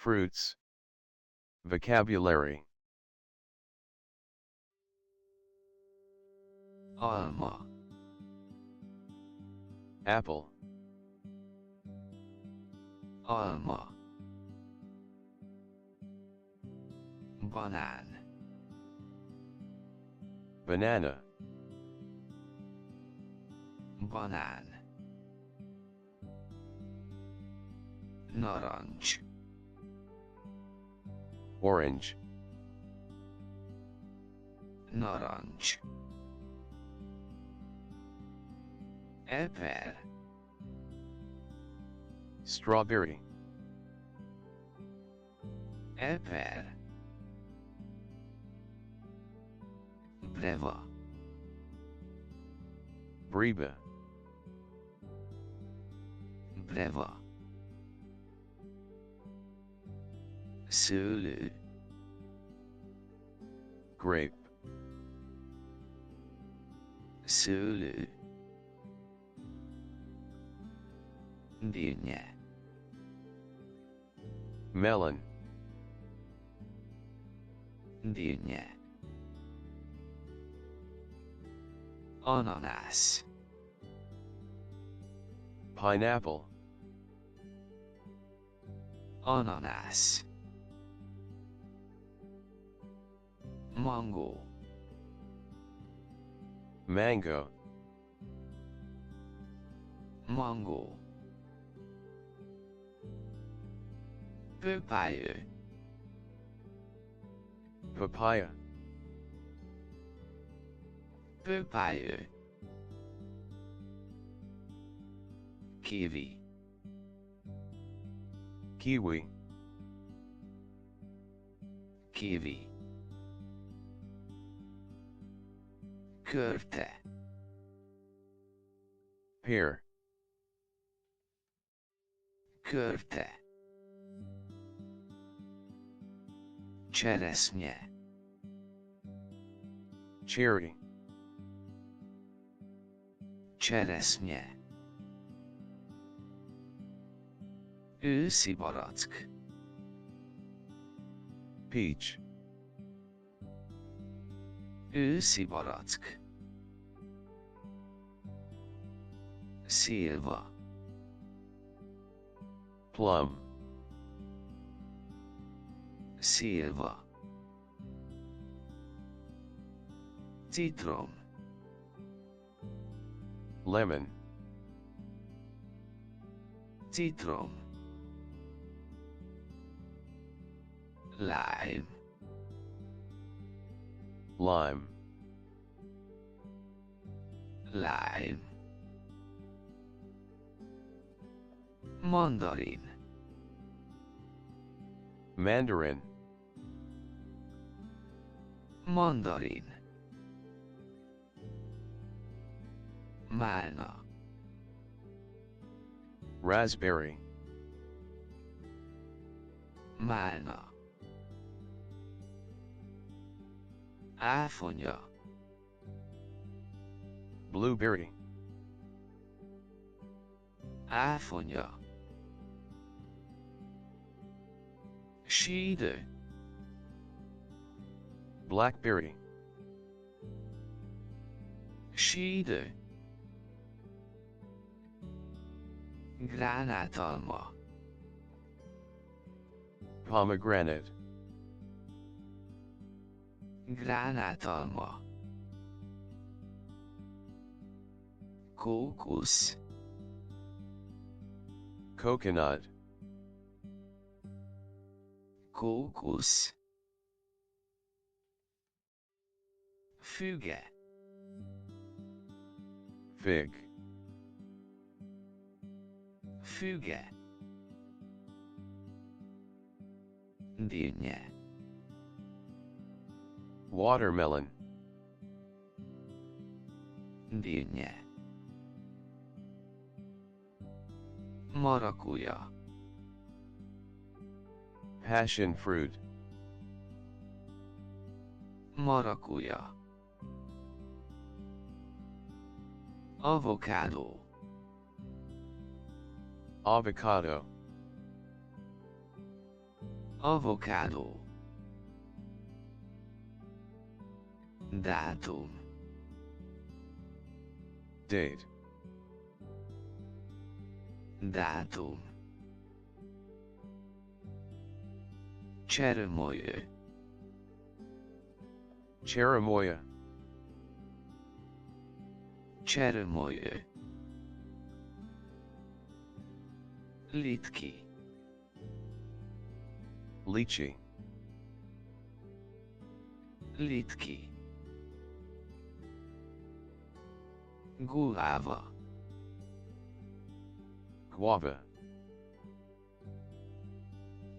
Fruits. Vocabulary. Alma. Apple. Alma. Banán. Banana. Banán. Narancs. Orange. Narancs. Eper. Strawberry. Eper. Breva. Breba. Breva. Szőlő. Grape. Szőlő. Dinnye. Melon. Dinnye. Ananász. Pineapple. Ananász. Mangó. Mango. Mangó. Pöpályő. Papaya. Pöpályő. Kiwi. Kiwi. Kiwi. Körte. Pear. Körte. Cseresznye. Cherry. Cseresznye. Őszi barack. Peach. Őszi barack. Szilva. Plum. Szilva. Citrom. Lemon. Citrom. Lime. Lime. Lime. Mandarin. Mandarin. Mandarin. Málna. Raspberry. Málna. Áfonya. Blueberry. Áfonya. Sídő. Blackberry. Sídő. Gránátalma. Pomegranate. Gránátalma. Kókusz. Coconut. Kókusz. Füge. Fig. Füge. Dinnye. Watermelon. Dinnye. Marakuja. Passion fruit. Marakuja. Avokádó. Avocado. Avokádó. Dátum. Date. Dátum. Cseremolyő. Cherimoya. Cseremolyő. Litki. Lychee. Litki. Guláva. Guava.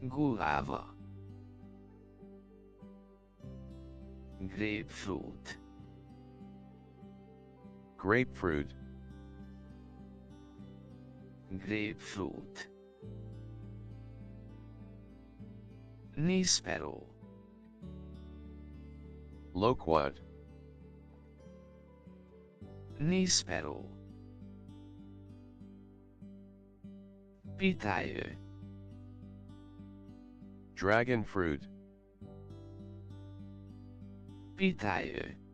Guláva. Grapefruit. Grapefruit. Grapefruit. Níspero. Loquat. Níspero. Pitájő. Dragon fruit. Pitájő.